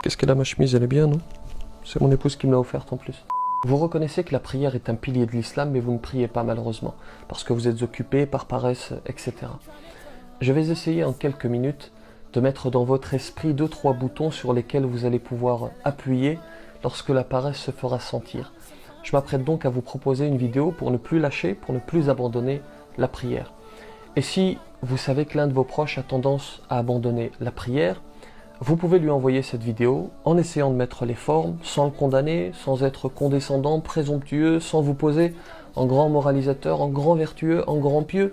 Qu'est-ce qu'elle a, ma chemise? Elle est bien, non? C'est mon épouse qui me l'a offerte en plus. Vous reconnaissez que la prière est un pilier de l'islam, mais vous ne priez pas malheureusement, parce que vous êtes occupé par paresse, etc. Je vais essayer en quelques minutes de mettre dans votre esprit 2-3 boutons sur lesquels vous allez pouvoir appuyer lorsque la paresse se fera sentir. Je m'apprête donc à vous proposer une vidéo pour ne plus lâcher, pour ne plus abandonner la prière. Et si vous savez que l'un de vos proches a tendance à abandonner la prière, vous pouvez lui envoyer cette vidéo en essayant de mettre les formes, sans le condamner, sans être condescendant, présomptueux, sans vous poser en grand moralisateur, en grand vertueux, en grand pieux.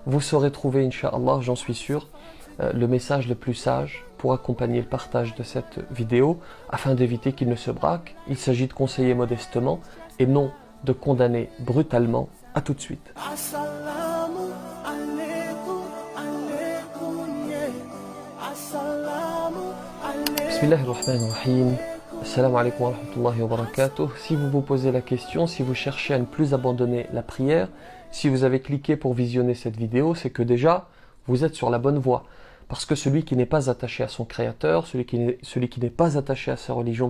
Vous saurez trouver, Inch'Allah, j'en suis sûr, le message le plus sage pour accompagner le partage de cette vidéo afin d'éviter qu'il ne se braque. Il s'agit de conseiller modestement et non de condamner brutalement. À tout de suite. Bismillahirrahmanirrahim. Assalamu alaikum wa rahmatullahi wa barakatuh. Si vous vous posez la question, si vous cherchez à ne plus abandonner la prière, si vous avez cliqué pour visionner cette vidéo, c'est que déjà, vous êtes sur la bonne voie. Parce que celui qui n'est pas attaché à son Créateur, celui qui n'est pas attaché à sa religion,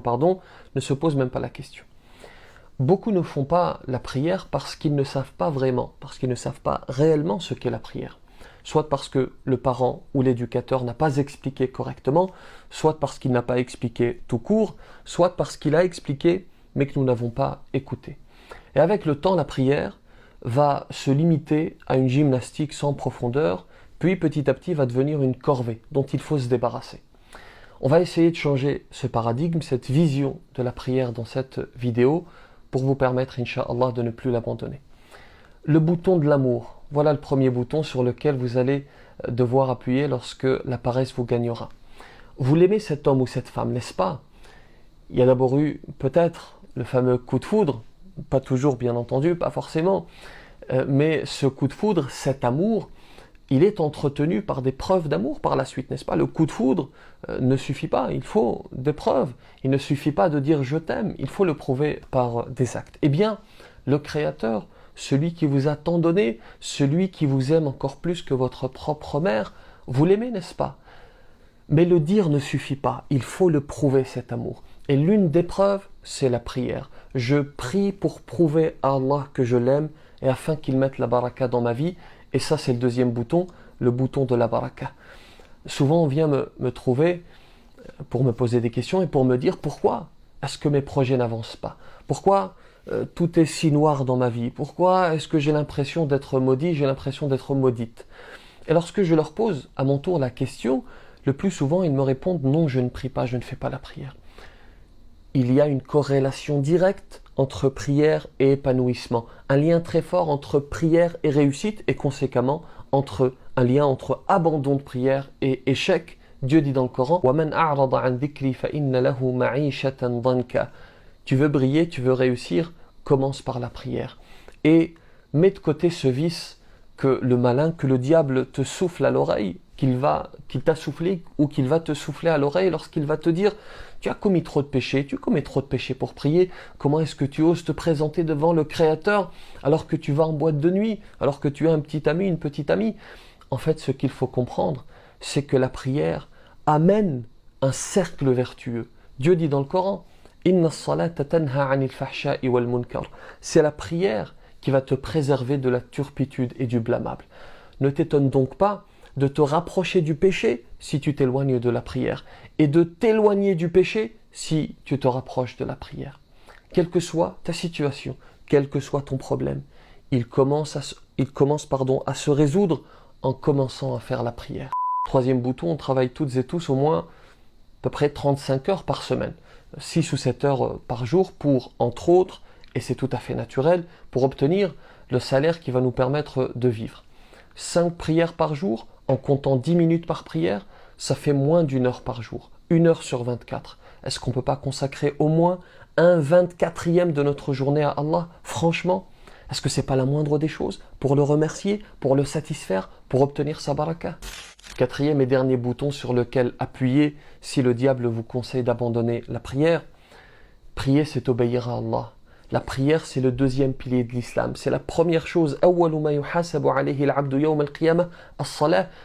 ne se pose même pas la question. Beaucoup ne font pas la prière parce qu'ils ne savent pas vraiment, parce qu'ils ne savent pas réellement ce qu'est la prière. Soit parce que le parent ou l'éducateur n'a pas expliqué correctement, soit parce qu'il n'a pas expliqué tout court, soit parce qu'il a expliqué mais que nous n'avons pas écouté. Et avec le temps, la prière va se limiter à une gymnastique sans profondeur, puis petit à petit va devenir une corvée dont il faut se débarrasser. On va essayer de changer ce paradigme, cette vision de la prière dans cette vidéo pour vous permettre, Inch'Allah, de ne plus l'abandonner. Le bouton de l'amour, voilà le premier bouton sur lequel vous allez devoir appuyer lorsque la paresse vous gagnera. Vous l'aimez cet homme ou cette femme, n'est-ce pas? Il y a d'abord eu peut-être le fameux coup de foudre, pas toujours bien entendu, pas forcément, mais ce coup de foudre, cet amour, il est entretenu par des preuves d'amour par la suite, n'est-ce pas? Le coup de foudre ne suffit pas, il faut des preuves. Il ne suffit pas de dire « je t'aime », il faut le prouver par des actes. Eh bien, le Créateur, celui qui vous a tant donné, celui qui vous aime encore plus que votre propre mère, vous l'aimez, n'est-ce pas? Mais le dire ne suffit pas, il faut le prouver cet amour. Et l'une des preuves, c'est la prière. Je prie pour prouver à Allah que je l'aime et afin qu'il mette la baraka dans ma vie. Et ça, c'est le deuxième bouton, le bouton de la baraka. Souvent, on vient me trouver pour me poser des questions et pour me dire pourquoi est-ce que mes projets n'avancent pas? Pourquoi tout est si noir dans ma vie? Pourquoi est-ce que j'ai l'impression d'être maudit, j'ai l'impression d'être maudite? Et lorsque je leur pose à mon tour la question, le plus souvent, ils me répondent non, je ne prie pas, je ne fais pas la prière. Il y a une corrélation directe entre prière et épanouissement, un lien très fort entre prière et réussite et conséquemment un lien entre abandon de prière et échec. Dieu dit dans le Coran وَمَنْ أَعْرَضَ عَنْ ذِكْرِي فَإِنَّ لَهُ مَعِيشَةً ضَنْكَ. Tu veux briller, tu veux réussir, commence par la prière. Et mets de côté ce vice que le malin, que le diable te souffle à l'oreille, qu'il t'a soufflé ou qu'il va te souffler à l'oreille lorsqu'il va te dire « Tu as commis trop de péchés, tu commets trop de péchés pour prier, comment est-ce que tu oses te présenter devant le Créateur alors que tu vas en boîte de nuit, alors que tu as un petit ami, une petite amie ?» En fait, ce qu'il faut comprendre, c'est que la prière amène un cercle vertueux. Dieu dit dans le Coran « Inna as-salata tanha 'anil fahsha'i wal munkar » C'est la prière qui va te préserver de la turpitude et du blâmable. Ne t'étonne donc pas de te rapprocher du péché si tu t'éloignes de la prière et de t'éloigner du péché si tu te rapproches de la prière. Quelle que soit ta situation, quel que soit ton problème, il commence à se résoudre en commençant à faire la prière. Troisième bouton, on travaille toutes et tous au moins à peu près 35 heures par semaine, 6 ou 7 heures par jour pour, entre autres, et c'est tout à fait naturel, pour obtenir le salaire qui va nous permettre de vivre. 5 prières par jour, en comptant 10 minutes par prière, ça fait moins d'1 heure par jour. 1 heure sur 24. Est-ce qu'on ne peut pas consacrer au moins un 24e de notre journée à Allah? Franchement, est-ce que ce n'est pas la moindre des choses pour le remercier, pour le satisfaire, pour obtenir sa baraka? Quatrième et dernier bouton sur lequel appuyer si le diable vous conseille d'abandonner la prière. Prier, c'est obéir à Allah. La prière, c'est le deuxième pilier de l'islam. C'est la première chose.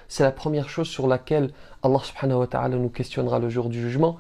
C'est la première chose sur laquelle Allah subhanahu wa ta'ala nous questionnera le jour du jugement.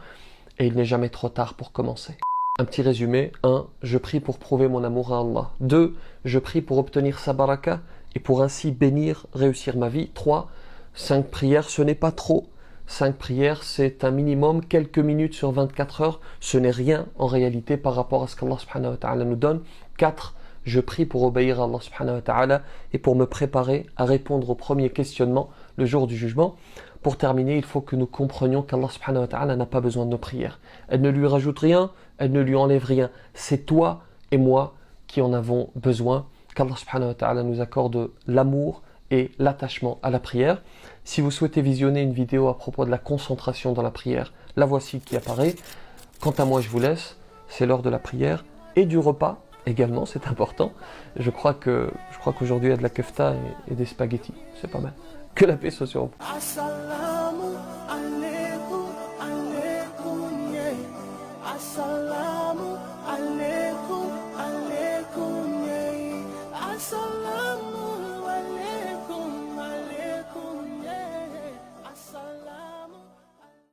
et il n'est jamais trop tard pour commencer. Un petit résumé. 1. Je prie pour prouver mon amour à Allah. 2. Je prie pour obtenir sa baraka et pour ainsi bénir, réussir ma vie. 3. 5 prières, ce n'est pas trop. 5 prières, c'est un minimum, quelques minutes sur 24 heures. Ce n'est rien en réalité par rapport à ce qu'Allah subhanahu wa ta'ala nous donne. 4. Je prie pour obéir à Allah subhanahu wa ta'ala et pour me préparer à répondre au premier questionnement le jour du jugement. Pour terminer, il faut que nous comprenions qu'Allah subhanahu wa ta'ala n'a pas besoin de nos prières. Elle ne lui rajoute rien, elle ne lui enlève rien. C'est toi et moi qui en avons besoin. Qu'Allah subhanahu wa ta'ala nous accorde l'amour et l'attachement à la prière. Si vous souhaitez visionner une vidéo à propos de la concentration dans la prière, la voici qui apparaît. Quant à moi, je vous laisse. C'est l'heure de la prière et du repas également, c'est important. Je crois qu'aujourd'hui il y a de la kefta et des spaghettis. C'est pas mal. Que la paix soit sur vous.